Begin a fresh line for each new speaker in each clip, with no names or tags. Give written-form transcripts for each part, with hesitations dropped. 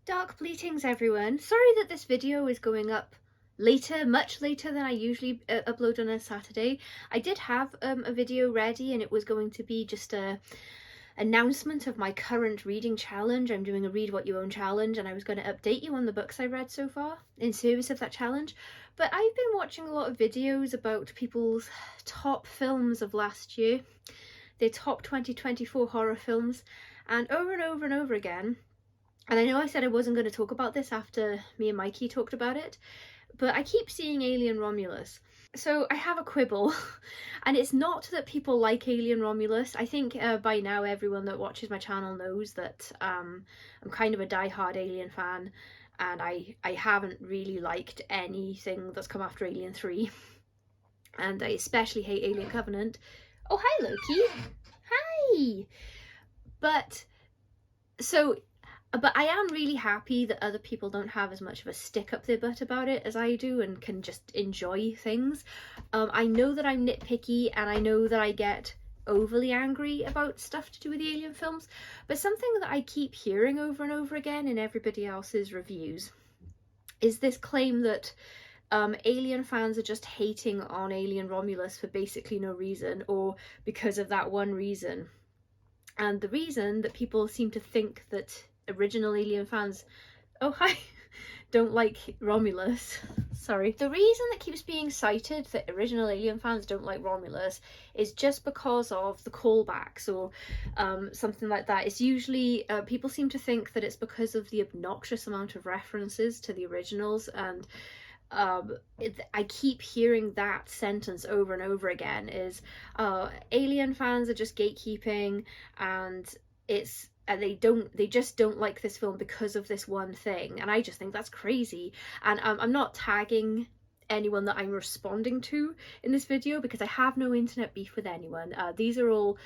Dark bleatings, everyone. Sorry that this video is going up later, much later than I usually upload on a Saturday. I did have a video ready and it was going to be just a announcement of my current reading challenge. I'm doing a read what you own challenge and I was going to update you on the books I read so far in service of that challenge. But I've been watching a lot of videos about people's top films of last year, their top 2024 horror films, and over again, and I know I said I wasn't going to talk about this after me and Mikey talked about it, but I keep seeing Alien Romulus. So I have a quibble, and it's not that people like Alien Romulus. I think by now everyone that watches my channel knows that I'm kind of a die-hard Alien fan, and I haven't really liked anything that's come after Alien 3, and I especially hate Alien Covenant. Oh, hi Loki! Hi! But I am really happy that other people don't have as much of a stick up their butt about it as I do and can just enjoy things. I know that I'm nitpicky and I know that I get overly angry about stuff to do with the Alien films, but something that I keep hearing over and over again in everybody else's reviews is this claim that Alien fans are just hating on Alien Romulus for basically no reason, or because of that one reason. And the reason that people seem to think that original Alien fans, oh hi, don't like Romulus, sorry. The reason that keeps being cited that original Alien fans don't like Romulus is just because of the callbacks or something like that. It's usually, people seem to think that it's because of the obnoxious amount of references to the originals, and I keep hearing that sentence over and over again is Alien fans are just gatekeeping and they just don't like this film because of this one thing, and I just think that's crazy. And I'm not tagging anyone that I'm responding to in this video because I have no internet beef with anyone. These are all,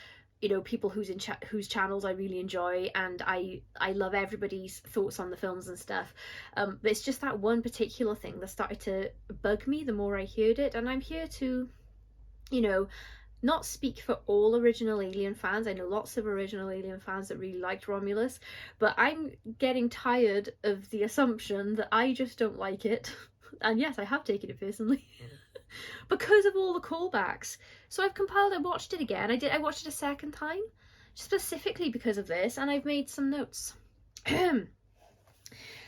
you know, people whose channels I really enjoy, and I love everybody's thoughts on the films and stuff. But it's just that one particular thing that started to bug me the more I heard it, and I'm here to, you know, not speak for all original Alien fans. I know lots of original Alien fans that really liked Romulus, but I'm getting tired of the assumption that I just don't like it. And yes, I have taken it personally because of all the callbacks. So I've compiled, I watched it again. I watched it a second time specifically because of this, and I've made some notes.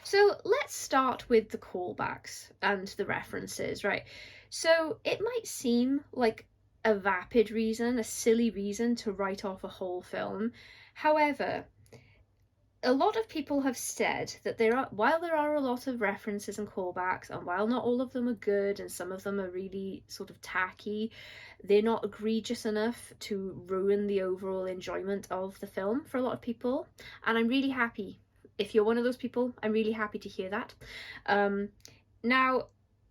So let's start with the callbacks and the references, right? So it might seem like a vapid reason, a silly reason to write off a whole film. However, a lot of people have said that while there are a lot of references and callbacks, and while not all of them are good and some of them are really sort of tacky, they're not egregious enough to ruin the overall enjoyment of the film for a lot of people. And I'm really happy. If you're one of those people, I'm really happy to hear that. Now,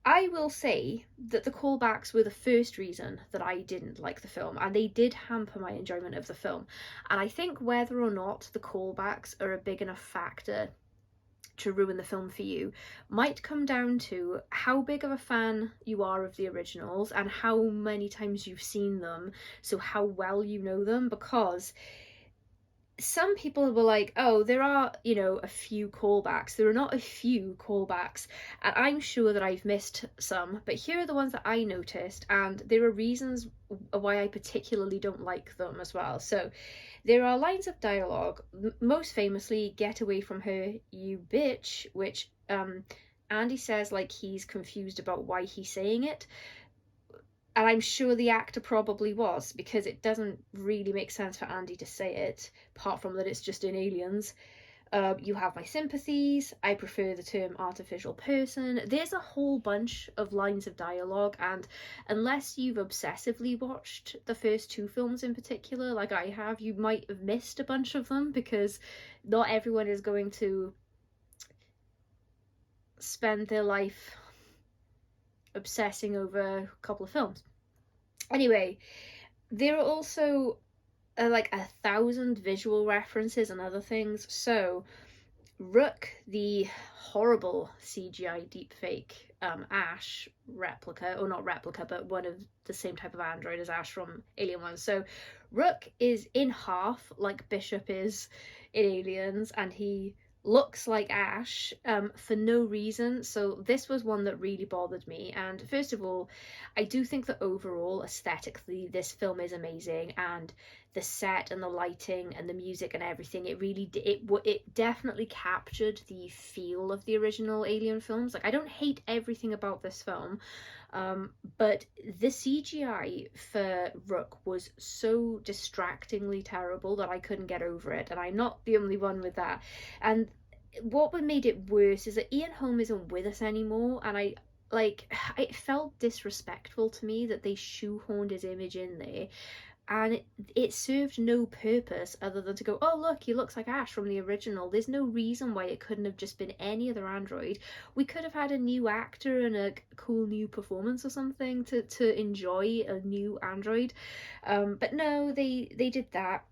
I will say that the callbacks were the first reason that I didn't like the film, and they did hamper my enjoyment of the film. And I think whether or not the callbacks are a big enough factor to ruin the film for you might come down to how big of a fan you are of the originals and how many times you've seen them, so how well you know them. Because some people were like, oh, there are, you know, a few callbacks. There are not a few callbacks, and I'm sure that I've missed some, but here are the ones that I noticed, and there are reasons why I particularly don't like them as well. So there are lines of dialogue, most famously, "Get away from her, you bitch," which Andy says like he's confused about why he's saying it. And I'm sure the actor probably was, because it doesn't really make sense for Andy to say it, apart from that it's just in Aliens. You have my sympathies, I prefer the term artificial person. There's a whole bunch of lines of dialogue, and unless you've obsessively watched the first two films in particular, like I have, you might have missed a bunch of them, because not everyone is going to spend their life obsessing over a couple of films. Anyway, there are also like 1,000 visual references and other things. So Rook, the horrible CGI deepfake Ash replica, or not replica, but one of the same type of android as Ash from Alien 1. So Rook is in half like Bishop is in Aliens, and he looks like Ash for no reason. So this was one that really bothered me. And first of all, I do think that overall, aesthetically, this film is amazing, and the set and the lighting and the music and everything, it really it definitely captured the feel of the original Alien films. Like, I don't hate everything about this film, but the CGI for Rook was so distractingly terrible that I couldn't get over it, and I'm not the only one with that. And what made it worse is that Ian Holm isn't with us anymore, and it felt disrespectful to me that they shoehorned his image in there, and it served no purpose other than to go, oh look, he looks like Ash from the original. There's no reason why it couldn't have just been any other android. We could have had a new actor and a cool new performance or something to enjoy a new android, but no, they did that.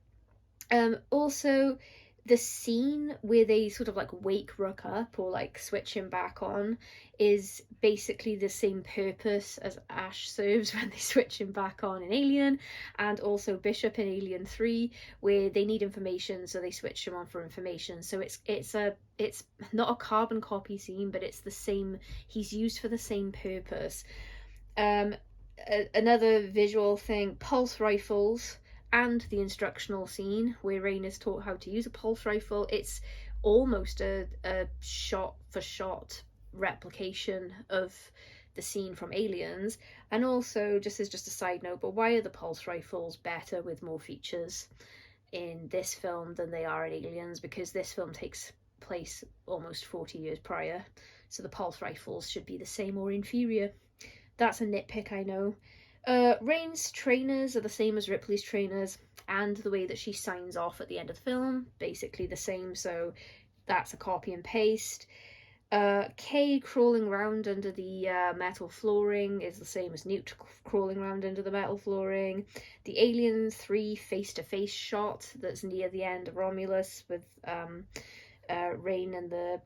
Also, the scene where they sort of like wake Rook up or like switch him back on is basically the same purpose as Ash serves when they switch him back on in Alien, and also Bishop in Alien 3, where they need information, so they switch him on for information. So it's not a carbon copy scene, but it's the same. He's used for the same purpose. Another visual thing: pulse rifles and the instructional scene where Rain is taught how to use a pulse rifle. It's almost a shot for shot replication of the scene from Aliens. And also, just as a side note, but why are the pulse rifles better with more features in this film than they are in Aliens? Because this film takes place almost 40 years prior, so the pulse rifles should be the same or inferior. That's a nitpick, I know. Rain's trainers are the same as Ripley's trainers, and the way that she signs off at the end of the film, basically the same, so that's a copy and paste. Kay crawling around under the metal flooring is the same as Newt crawling around under the metal flooring. The Alien 3 face-to-face shot that's near the end of Romulus with Rain and the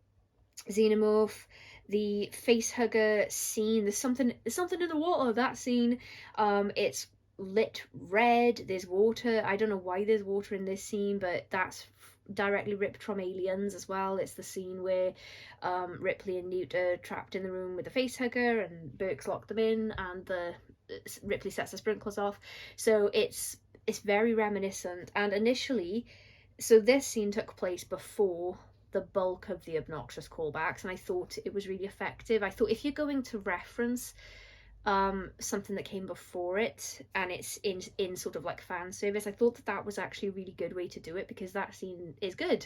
xenomorph. The facehugger scene, there's something in the water. That scene, it's lit red. There's water. I don't know why there's water in this scene, but that's directly ripped from Aliens as well. It's the scene where Ripley and Newt are trapped in the room with the facehugger, and Burke's locked them in, and Ripley sets the sprinklers off. So it's very reminiscent. And initially, so this scene took place before the bulk of the obnoxious callbacks, and I thought it was really effective. I thought if you're going to reference something that came before it and it's in sort of like fan service, I thought that was actually a really good way to do it, because that scene is good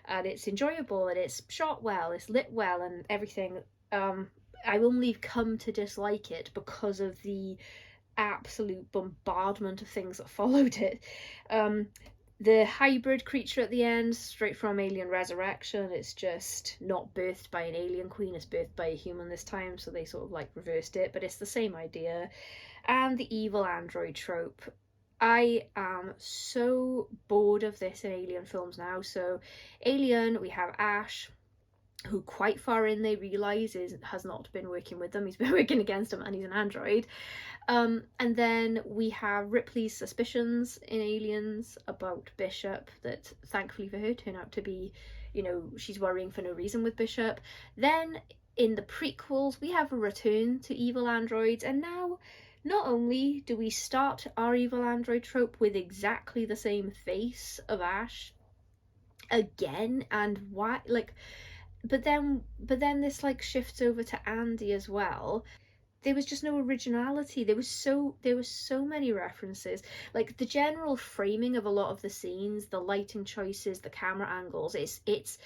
and it's enjoyable and it's shot well, it's lit well and everything. I only come to dislike it because of the absolute bombardment of things that followed it. The hybrid creature at the end, straight from Alien Resurrection, it's just not birthed by an alien queen, it's birthed by a human this time, so they sort of like reversed it, but it's the same idea. And the evil android trope. I am so bored of this in Alien films now. So Alien, we have Ash, who quite far in they realise has not been working with them, he's been working against them, and he's an android. And then we have Ripley's suspicions in Aliens about Bishop that, thankfully for her, turn out to be, she's worrying for no reason with Bishop. Then in the prequels, we have a return to evil androids, and now not only do we start our evil android trope with exactly the same face of Ash again, and why, but then this shifts over to Andy as well. There was just no originality. There were so many references. Like, the general framing of a lot of the scenes, the lighting choices, the camera angles, it's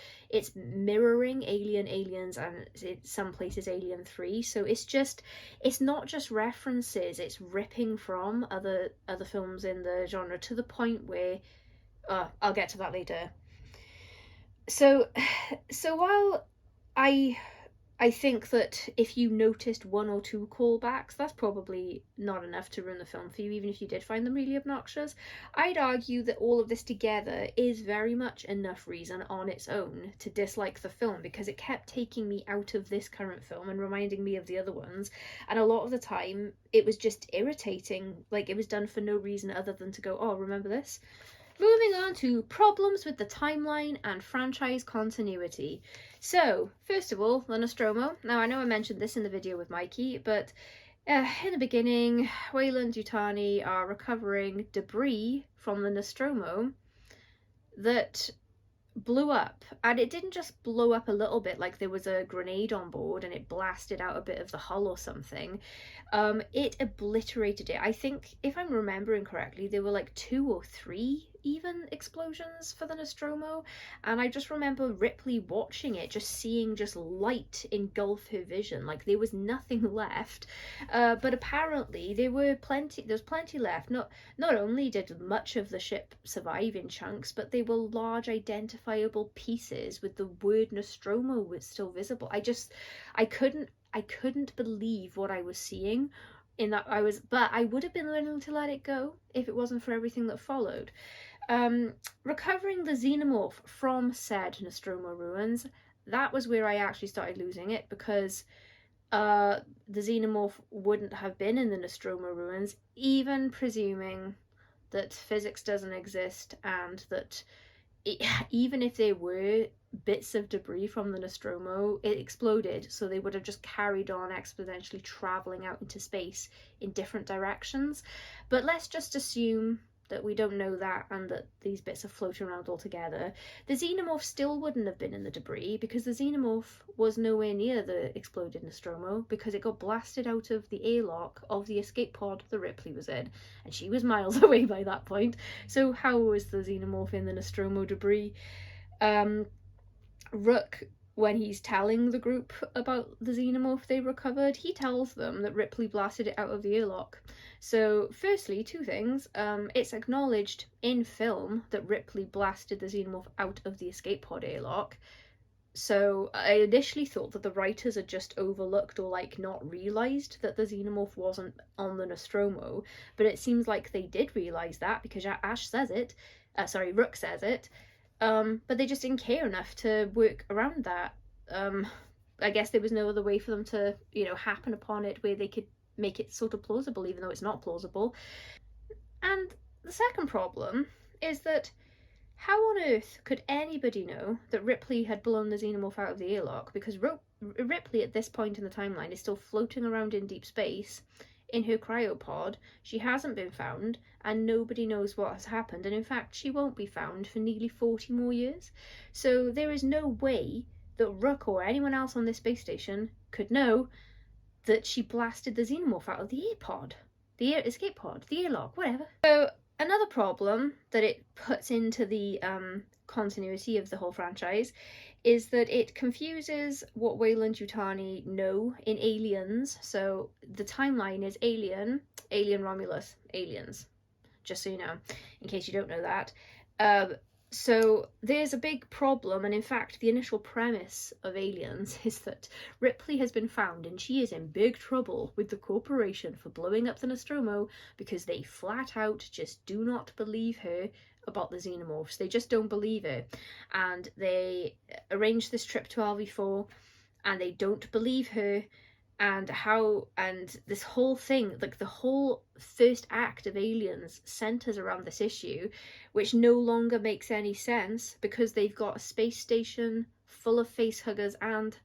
mirroring Aliens, and in some places Alien 3. So it's not just references, it's ripping from other films in the genre, to the point where I'll get to that later. So while I think that if you noticed one or two callbacks, that's probably not enough to ruin the film for you, even if you did find them really obnoxious. I'd argue that all of this together is very much enough reason on its own to dislike the film, because it kept taking me out of this current film and reminding me of the other ones, and a lot of the time it was just irritating. Like, it was done for no reason other than to go, oh, remember this? Moving on to problems with the timeline and franchise continuity. So, first of all, the Nostromo. Now, I know I mentioned this in the video with Mikey, but in the beginning, Weyland-Yutani are recovering debris from the Nostromo that blew up, and it didn't just blow up a little bit like there was a grenade on board and it blasted out a bit of the hull or something. It obliterated it. I think, if I'm remembering correctly, there were like 2 or 3 even explosions for the Nostromo, and I just remember Ripley watching it, just seeing just light engulf her vision, like there was nothing left. But apparently there was plenty left. Not only did much of the ship survive in chunks, but they were large identifiable pieces with the word Nostromo was still visible. I couldn't believe what I was seeing. But I would have been willing to let it go if it wasn't for everything that followed. Recovering the xenomorph from said Nostromo ruins, that was where I actually started losing it, because the xenomorph wouldn't have been in the Nostromo ruins, even presuming that physics doesn't exist, and that even if there were bits of debris from the Nostromo, it exploded, so they would have just carried on exponentially traveling out into space in different directions. But let's just assume that we don't know that, and that these bits are floating around altogether. The xenomorph still wouldn't have been in the debris, because the xenomorph was nowhere near the exploded Nostromo, because it got blasted out of the airlock of the escape pod that Ripley was in, and she was miles away by that point. So how was the xenomorph in the Nostromo debris? Rook, when he's telling the group about the xenomorph they recovered, he tells them that Ripley blasted it out of the airlock. So, firstly, 2 things. It's acknowledged in film that Ripley blasted the xenomorph out of the escape pod airlock. So, I initially thought that the writers had just overlooked or, like, not realised that the xenomorph wasn't on the Nostromo. But it seems like they did realise that, because Rook says it. But they just didn't care enough to work around that. I guess there was no other way for them to, happen upon it where they could make it sort of plausible, even though it's not plausible. And the second problem is that how on earth could anybody know that Ripley had blown the xenomorph out of the airlock? Because Ripley at this point in the timeline is still floating around in deep space in her cryopod. She hasn't been found, and nobody knows what has happened, and in fact she won't be found for nearly 40 more years. So there is no way that Rook or anyone else on this space station could know that she blasted the xenomorph out of the escape pod, the airlock, whatever. So another problem that it puts into the continuity of the whole franchise is that it confuses what Weyland-Yutani know in Aliens. So the timeline is Alien Romulus, Aliens, just so you know, in case you don't know that. So there's a big problem, and in fact the initial premise of Aliens is that Ripley has been found and she is in big trouble with the corporation for blowing up the Nostromo, because they flat out just do not believe her about the xenomorphs. They just don't believe her, and they arrange this trip to LV4 and they don't believe her. And this whole thing, like the whole first act of Aliens, centers around this issue, which no longer makes any sense, because they've got a space station full of facehuggers and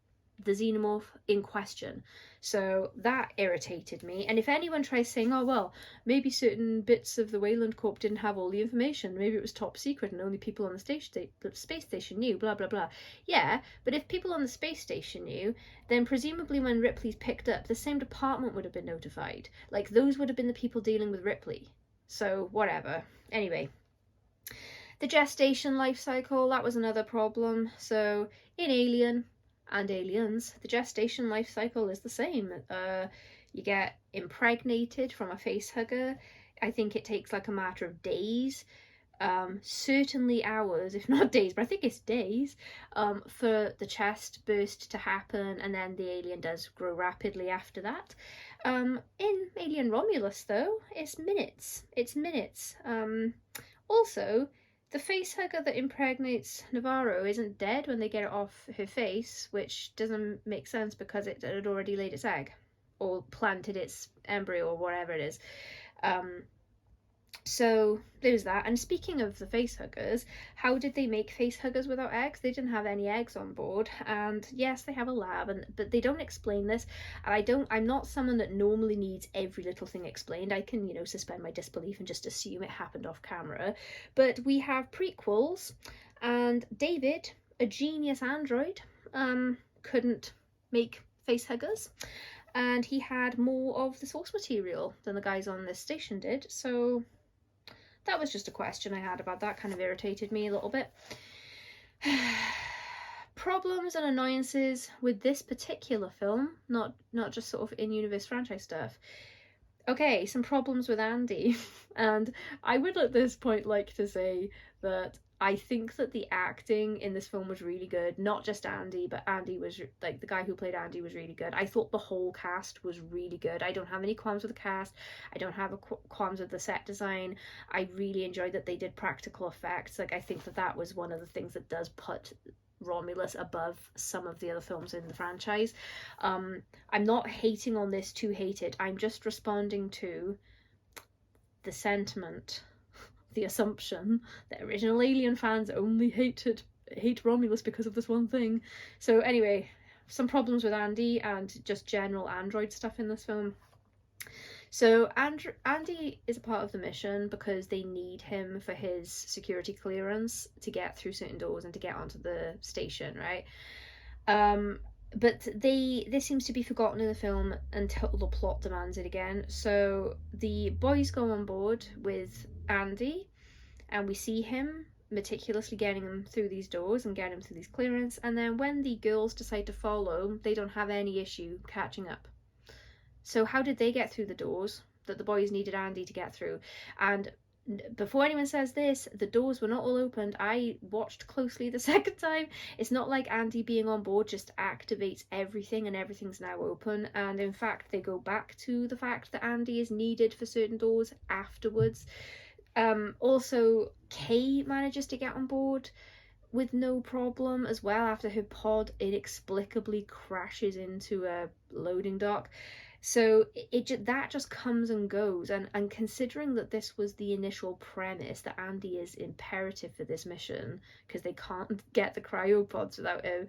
the xenomorph in question. So that irritated me. And if anyone tries saying, oh well, maybe certain bits of the Weyland Corp didn't have all the information, maybe it was top secret and only people on the space station knew, blah blah blah. Yeah, but if people on the space station knew, then presumably when Ripley's picked up, the same department would have been notified. Like, those would have been the people dealing with Ripley. So whatever. Anyway, the gestation life cycle, that was another problem. So in Alien and Aliens, the gestation life cycle is the same. You get impregnated from a facehugger. I think it takes like a matter of days, certainly hours, if not days, but I think it's days, for the chest burst to happen, and then the alien does grow rapidly after that. In Alien Romulus, though, it's minutes. Also, the facehugger that impregnates Navarro isn't dead when they get it off her face, which doesn't make sense because it had already laid its egg, or planted its embryo, or whatever it is. So there's that. And speaking of the facehuggers, how did they make facehuggers without eggs? They didn't have any eggs on board. And yes, they have a lab, but they don't explain this. And I'm not someone that normally needs every little thing explained. I can, suspend my disbelief and just assume it happened off camera. But we have prequels, and David, a genius android, couldn't make facehuggers. And he had more of the source material than the guys on this station did. So that was just a question I had about that. Kind of irritated me a little bit. Problems and annoyances with this particular film, not just sort of in-universe franchise stuff. Okay, some problems with Andy. And I would at this point like to say that I think that the acting in this film was really good. Not just Andy, but Andy was, like, the guy who played Andy was really good. I thought the whole cast was really good. I don't have any qualms with the cast. I don't have qualms with the set design. I really enjoyed that they did practical effects. Like, I think that was one of the things that does put Romulus above some of the other films in the franchise. I'm not hating on this to hate it. I'm just responding to the sentiment, the assumption that original Alien fans only hate Romulus because of this one thing. So anyway, some problems with Andy and just general android stuff in this film. So Andy is a part of the mission because they need him for his security clearance to get through certain doors and to get onto the station, right? But this seems to be forgotten in the film until the plot demands it again. So the boys go on board with Andy, and we see him meticulously getting him through these doors and getting him through these clearance. And then when the girls decide to follow, they don't have any issue catching up. So how did they get through the doors that the boys needed Andy to get through? And before anyone says this, the doors were not all opened. I watched closely the second time. It's not like Andy being on board just activates everything and everything's now open. And in fact, they go back to the fact that Andy is needed for certain doors afterwards. Also, Kay manages to get on board with no problem as well after her pod inexplicably crashes into a loading dock. So that just comes and goes, and considering that this was the initial premise that Andy is imperative for this mission because they can't get the cryopods without him,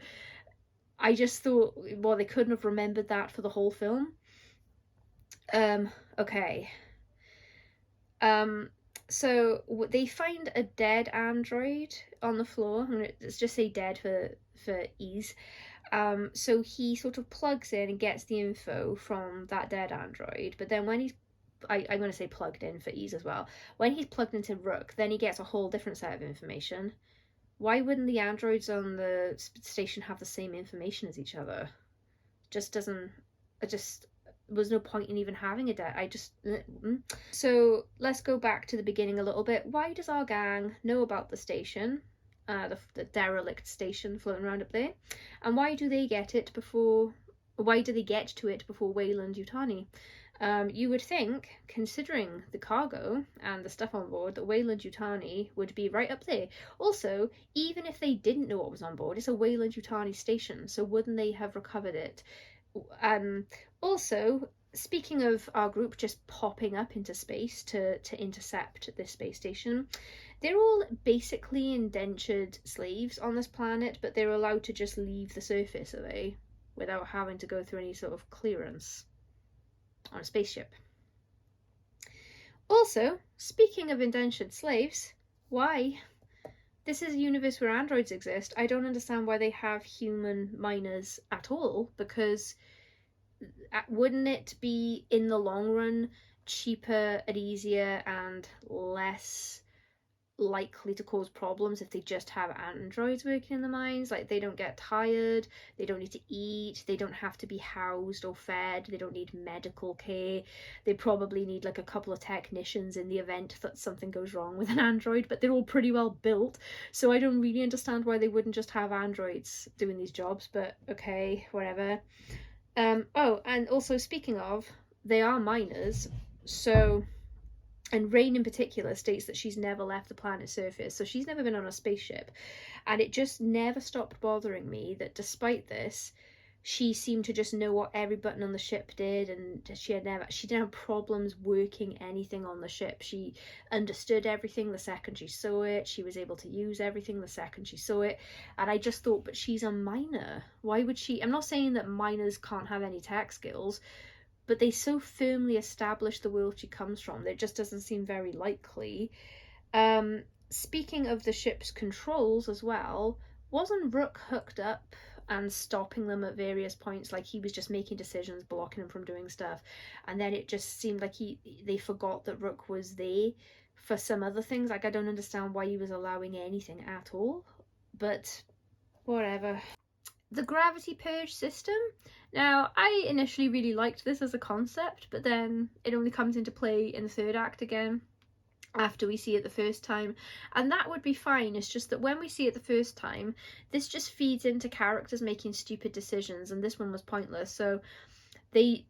I just thought, well, they couldn't have remembered that for the whole film. Okay. So they find a dead android on the floor. Let's just say dead for ease. So he sort of plugs in and gets the info from that dead android, but then when he's I'm going to say plugged in for ease as well. When he's plugged into Rook, then he gets a whole different set of information. Why wouldn't the androids on the station have the same information as each other? Just doesn't. It just was no point in even having a dead. So let's go back to the beginning a little bit. Why does our gang know about the station? The derelict station floating around up there, and why do they get to it before Weyland-Yutani? You would think, considering the cargo and the stuff on board, that Weyland-Yutani would be right up there. Also, even if they didn't know what was on board, it's a Weyland-Yutani station, so wouldn't they have recovered it? Also, speaking of our group just popping up into space to intercept this space station, they're all basically indentured slaves on this planet, but they're allowed to just leave the surface, are they? Without having to go through any sort of clearance on a spaceship. Also, speaking of indentured slaves, why? This is a universe where androids exist. I don't understand why they have human miners at all, because wouldn't it be, in the long run, cheaper and easier and less likely to cause problems if they just have androids working in the mines? Like, they don't get tired, they don't need to eat, they don't have to be housed or fed, they don't need medical care. They probably need like a couple of technicians in the event that something goes wrong with an android, but they're all pretty well built, so I don't really understand why they wouldn't just have androids doing these jobs, but okay, whatever. Oh, and also, speaking of, they are miners, so, and Rain in particular states that she's never left the planet's surface, so she's never been on a spaceship, and it just never stopped bothering me that despite this, she seemed to just know what every button on the ship did, and she didn't have problems working anything on the ship. She understood everything the second she saw it. She was able to use everything the second she saw it. And I just thought, but she's a minor. Why would she? I'm not saying that minors can't have any tech skills, but they so firmly establish the world she comes from that it just doesn't seem very likely. Speaking of the ship's controls as well, wasn't Rook hooked up and stopping them at various points? Like, he was just making decisions, blocking them from doing stuff, and then it just seemed like they forgot that Rook was there for some other things. Like, I don't understand why he was allowing anything at all, but whatever. The gravity purge system. Now, I initially really liked this as a concept, but then it only comes into play in the third act again, after we see it the first time, and that would be fine. It's just that when we see it the first time, this just feeds into characters making stupid decisions, and this one was pointless. So they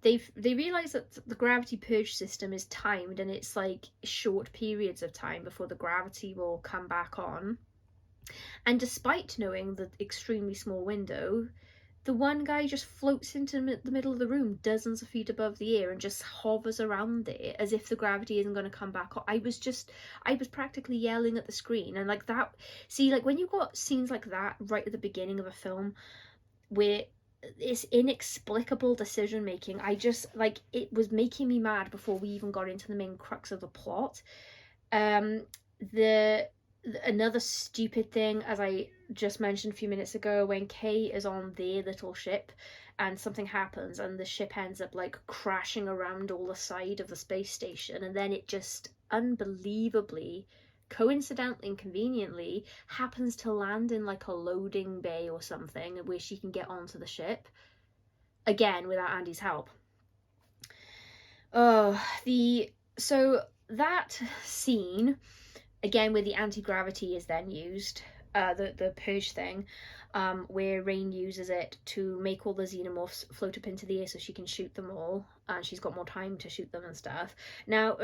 realize that the gravity purge system is timed, and it's like short periods of time before the gravity will come back on. And despite knowing the extremely small window, the one guy just floats into the middle of the room dozens of feet above the air and just hovers around there as if the gravity isn't going to come back. I was practically yelling at the screen. And like that, see, like when you got scenes like that right at the beginning of a film where it's inexplicable decision making, I just, like, it was making me mad before we even got into the main crux of the plot. Another stupid thing, as I just mentioned a few minutes ago, when Kay is on their little ship and something happens and the ship ends up like crashing around all the side of the space station, and then it just unbelievably, coincidentally and conveniently, happens to land in like a loading bay or something where she can get onto the ship again without Andy's help. So that scene, again, where the anti-gravity is then used, the purge thing, where Rain uses it to make all the xenomorphs float up into the air so she can shoot them all, and she's got more time to shoot them and stuff. Now,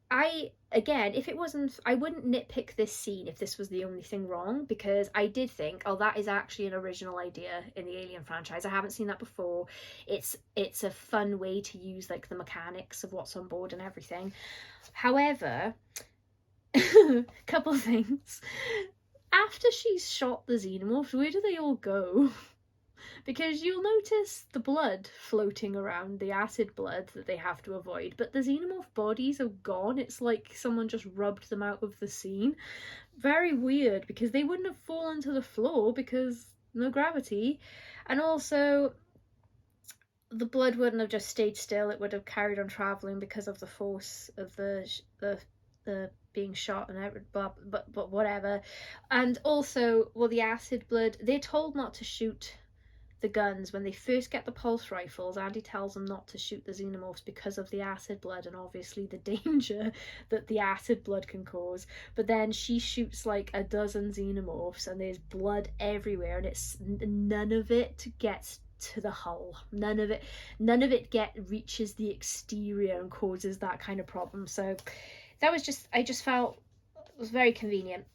I wouldn't nitpick this scene if this was the only thing wrong, because I did think, oh, that is actually an original idea in the Alien franchise. I haven't seen that before. It's a fun way to use like the mechanics of what's on board and everything. However, couple things. After she's shot the xenomorphs, where do they all go? Because you'll notice the blood floating around, the acid blood that they have to avoid, but the xenomorph bodies are gone. It's like someone just rubbed them out of the scene. Very weird, because they wouldn't have fallen to the floor because no gravity. And also, the blood wouldn't have just stayed still. It would have carried on traveling because of the force of the being shot and everything, but whatever. And also, well, the acid blood, they're told not to shoot the guns when they first get the pulse rifles. Andy tells them not to shoot the xenomorphs because of the acid blood and obviously the danger that the acid blood can cause. But then she shoots like a dozen xenomorphs and there's blood everywhere, and none of it gets to the hull. None of it reaches the exterior and causes that kind of problem. So that was just, I just felt it was very convenient.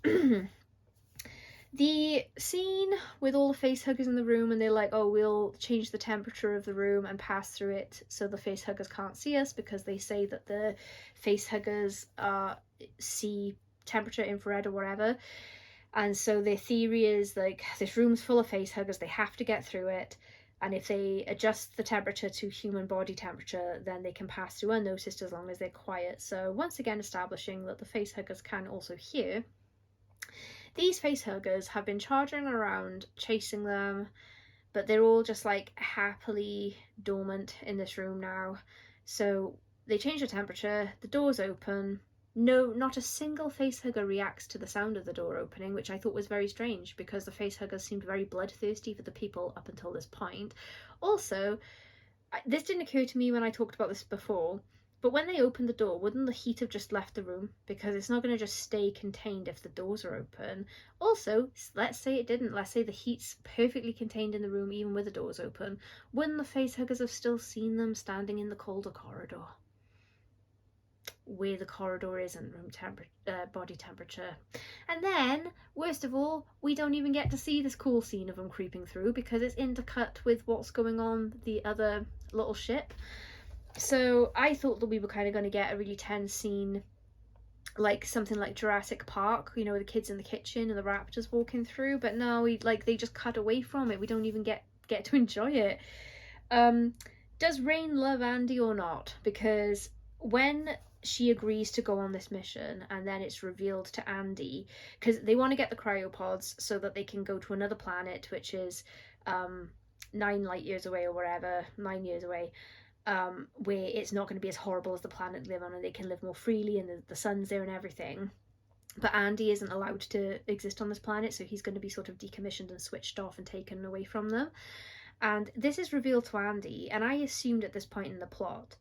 The scene with all the facehuggers in the room, and they're like, oh, we'll change the temperature of the room and pass through it so the facehuggers can't see us, because they say that the facehuggers see temperature, infrared or whatever. And so their theory is like, this room's full of facehuggers, they have to get through it, and if they adjust the temperature to human body temperature, then they can pass through unnoticed as long as they're quiet. So once again establishing that the facehuggers can also hear. These facehuggers have been charging around, chasing them, but they're all just like happily dormant in this room now. So they change the temperature, the doors open. No, not a single facehugger reacts to the sound of the door opening, which I thought was very strange, because the facehuggers seemed very bloodthirsty for the people up until this point. Also, this didn't occur to me when I talked about this before, but when they opened the door, wouldn't the heat have just left the room? Because it's not going to just stay contained if the doors are open. Also, let's say it didn't. Let's say the heat's perfectly contained in the room even with the doors open. Wouldn't the facehuggers have still seen them standing in the colder corridor? where the corridor is and body temperature. And then, worst of all, we don't even get to see this cool scene of them creeping through because it's intercut with what's going on the other little ship. So I thought that we were kind of going to get a really tense scene, like something like Jurassic Park, you know, the kids in the kitchen and the raptors walking through, but no, they just cut away from it. We don't even get to enjoy it. Does Rain love Andy or not? Because when she agrees to go on this mission and then it's revealed to Andy, because they want to get the cryopods so that they can go to another planet, which is 9 light years away or whatever, 9 years away, where it's not going to be as horrible as the planet they live on and they can live more freely and the sun's there and everything. But Andy isn't allowed to exist on this planet, so he's going to be sort of decommissioned and switched off and taken away from them. And this is revealed to Andy, and I assumed at this point in the plot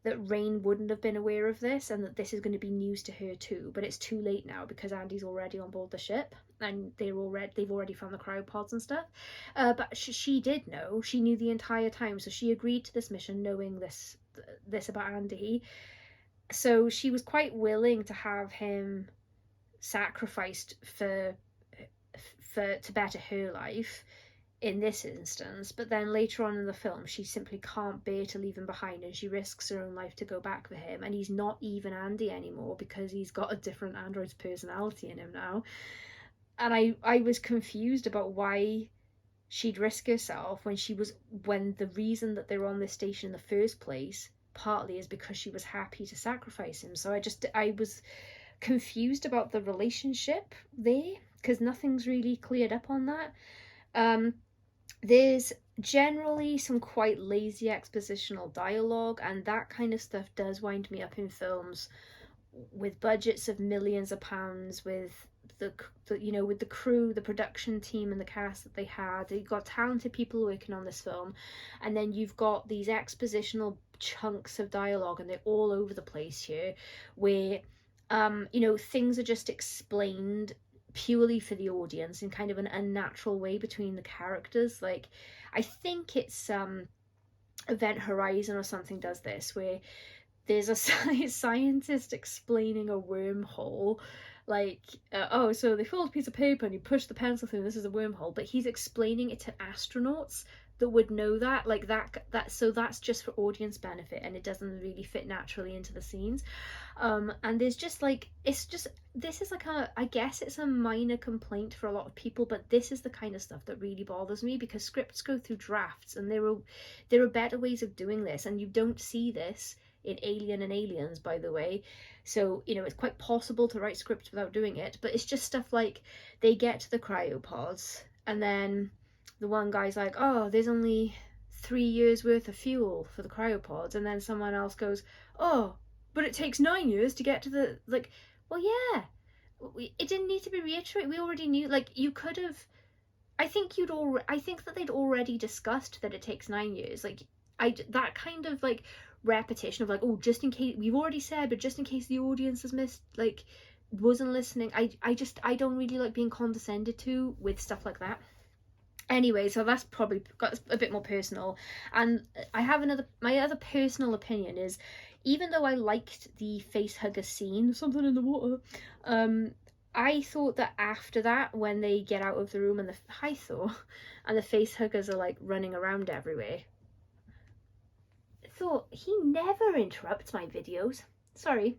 that Rain wouldn't have been aware of this and that this is going to be news to her too, but it's too late now because Andy's already on board the ship and they've already found the cryopods and stuff. But she did know. She knew the entire time, so she agreed to this mission knowing this about Andy. So she was quite willing to have him sacrificed to better her life in this instance, but then later on in the film she simply can't bear to leave him behind and she risks her own life to go back for him, and he's not even Andy anymore because he's got a different android's personality in him now. And I was confused about why she'd risk herself when the reason that they're on this station in the first place partly is because she was happy to sacrifice him. So I was confused about the relationship there because nothing's really cleared up on that. There's generally some quite lazy expositional dialogue, and that kind of stuff does wind me up in films with budgets of millions of pounds, with with the crew, the production team and the cast that they had. You've got talented people working on this film, and then you've got these expositional chunks of dialogue, and they're all over the place here, where things are just explained purely for the audience in kind of an unnatural way between the characters. Like, I think it's Event Horizon or something does this, where there's a scientist explaining a wormhole, like, so they fold a piece of paper and you push the pencil through and this is a wormhole, but he's explaining it to astronauts that would know that, like so that's just for audience benefit, and it doesn't really fit naturally into the scenes. And there's just like, this is like I guess it's a minor complaint for a lot of people, but this is the kind of stuff that really bothers me, because scripts go through drafts and there are better ways of doing this, and you don't see this in Alien and Aliens, by the way. So, it's quite possible to write scripts without doing it, but it's just stuff like they get to the cryopods and then the one guy's like, oh, there's only 3 years worth of fuel for the cryopods, and then someone else goes, oh, but it takes 9 years to get to the, like, well, yeah, it didn't need to be reiterated. We already knew. Like, you could have, I think that they'd already discussed that it takes 9 years. Like, that kind of like repetition of like, oh, just in case, we've already said, but just in case the audience has missed, like, wasn't listening. I don't really like being condescended to with stuff like that. Anyway, so that's probably got a bit more personal. And I have my other personal opinion is, even though I liked the facehugger scene, something in the water, I thought that after that, when they get out of the room and the facehuggers are like running around everywhere, I thought, he never interrupts my videos. Sorry.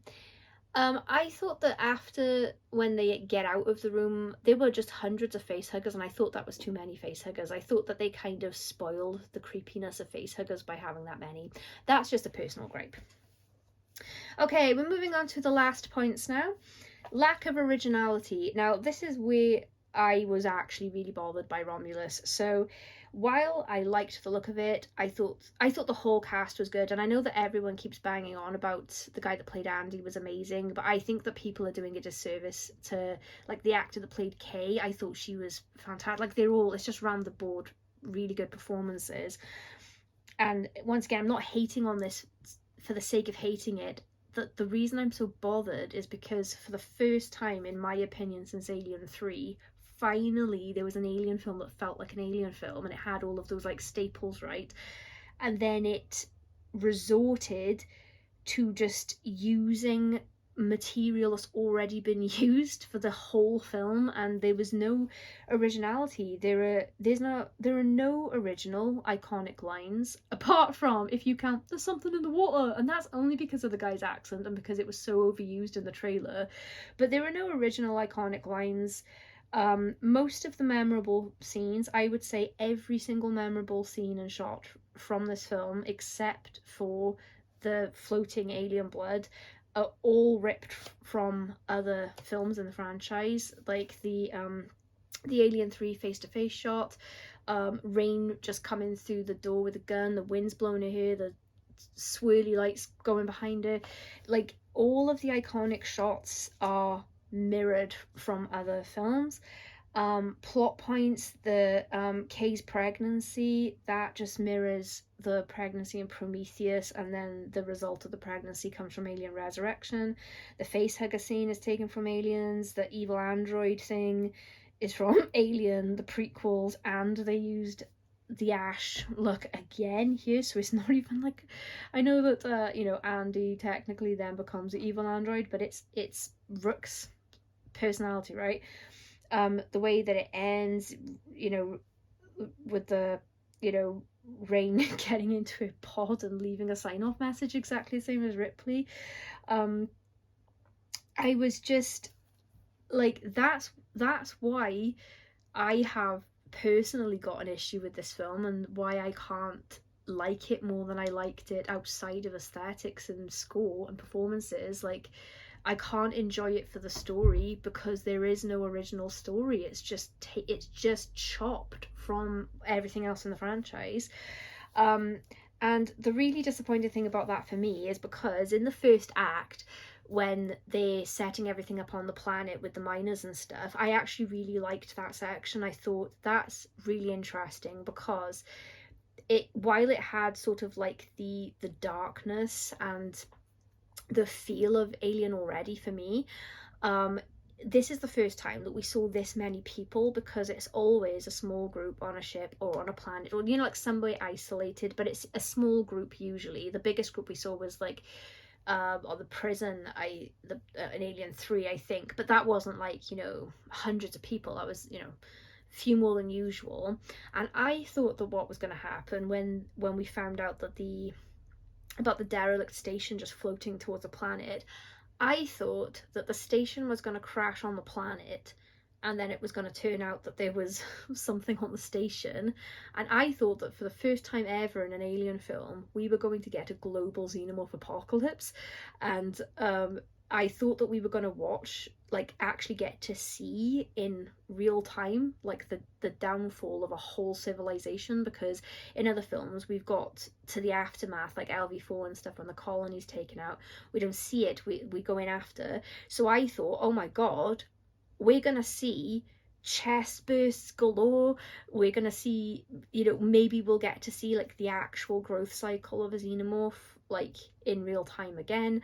I thought that after, when they get out of the room, there were just hundreds of facehuggers, and I thought that was too many facehuggers. I thought that they kind of spoiled the creepiness of facehuggers by having that many. That's just a personal gripe. Okay, we're moving on to the last points now. Lack of originality. Now, this is where I was actually really bothered by Romulus. So, while I liked the look of it, I thought the whole cast was good, and I know that everyone keeps banging on about the guy that played Andy was amazing, but I think that people are doing a disservice to, like, the actor that played Kay. I thought she was fantastic. Like, it's just round the board really good performances. And once again, I'm not hating on this for the sake of hating it. The reason I'm so bothered is because for the first time, in my opinion, since Alien 3, finally there was an Alien film that felt like an Alien film, and it had all of those like staples right, and then it resorted to just using material that's already been used for the whole film, and there was no originality. There are no original iconic lines, apart from, if you count, there's something in the water, and that's only because of the guy's accent and because it was so overused in the trailer. But there are no original iconic lines. Most of the memorable scenes, I would say every single memorable scene and shot from this film, except for the floating alien blood, are all ripped from other films in the franchise, like the Alien 3 face-to-face shot, Rain just coming through the door with a gun, the wind's blowing her hair, the swirly lights going behind her. Like, all of the iconic shots are mirrored from other films. Plot points, the Kay's pregnancy, that just mirrors the pregnancy in Prometheus, and then the result of the pregnancy comes from Alien Resurrection. The Facehugger scene is taken from Aliens. The evil android thing is from Alien, the prequels, and they used the Ash look again here, so it's not even like, I know that you know, Andy technically then becomes the evil android, but it's Rook's personality, right? The way that it ends, you know, with the, you know, Rain getting into a pod and leaving a sign-off message exactly the same as Ripley. I was just like, that's why I have personally got an issue with this film, and why I can't like it more than I liked it outside of aesthetics and score and performances. Like, I can't enjoy it for the story because there is no original story. It's just chopped from everything else in the franchise. And the really disappointing thing about that for me is because in the first act, when they're setting everything up on the planet with the miners and stuff, I actually really liked that section. I thought that's really interesting because while it had sort of like the darkness and the feel of Alien already for me, this is the first time that we saw this many people, because it's always a small group on a ship or on a planet, or, you know, like somewhere isolated, but it's a small group usually. The biggest group we saw was like or the prison, in Alien 3, I think, but that wasn't like, you know, hundreds of people. That was, you know, few more than usual. And I thought that what was going to happen when we found out that about the derelict station just floating towards a planet, I thought that the station was going to crash on the planet, and then it was going to turn out that there was something on the station. And I thought that for the first time ever in an Alien film, we were going to get a global xenomorph apocalypse. And I thought that we were going to watch, like, actually get to see in real time, like, the downfall of a whole civilization, because in other films we've got to the aftermath, like LV4 and stuff, when the colony's taken out. We don't see it, we go in after. So I thought, oh my god, we're gonna see chest bursts galore. We're gonna see, you know, maybe we'll get to see like the actual growth cycle of a xenomorph, like in real time again,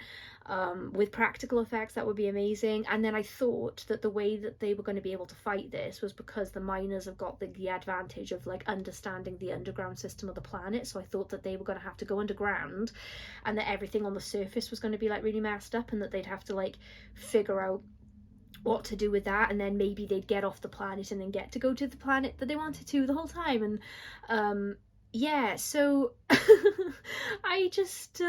with practical effects. That would be amazing. And then I thought that the way that they were going to be able to fight this was because the miners have got the advantage of like understanding the underground system of the planet. So I thought that they were going to have to go underground, and that everything on the surface was going to be like really messed up, and that they'd have to like figure out what to do with that, and then maybe they'd get off the planet and then get to go to the planet that they wanted to the whole time. And yeah, so I just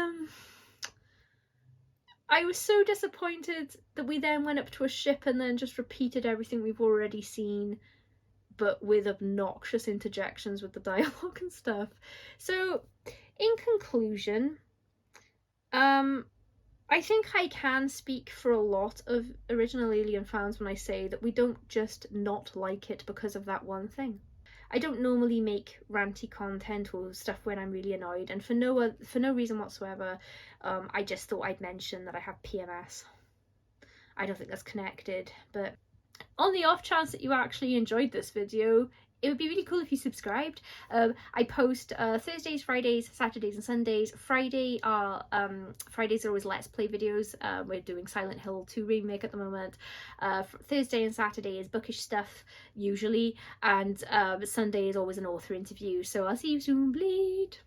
I was so disappointed that we then went up to a ship and then just repeated everything we've already seen, but with obnoxious interjections with the dialogue and stuff. So in conclusion, I think I can speak for a lot of original Alien fans when I say that we don't just not like it because of that one thing. I don't normally make ranty content or stuff when I'm really annoyed, and for no reason whatsoever. I just thought I'd mention that I have PMS. I don't think that's connected, but on the off chance that you actually enjoyed this video, it would be really cool if you subscribed. I post Thursdays, Fridays, Saturdays and Sundays. Fridays are always Let's Play videos. We're doing Silent Hill 2 remake at the moment. Thursday and Saturday is bookish stuff, usually. And Sunday is always an author interview. So I'll see you soon, bleed!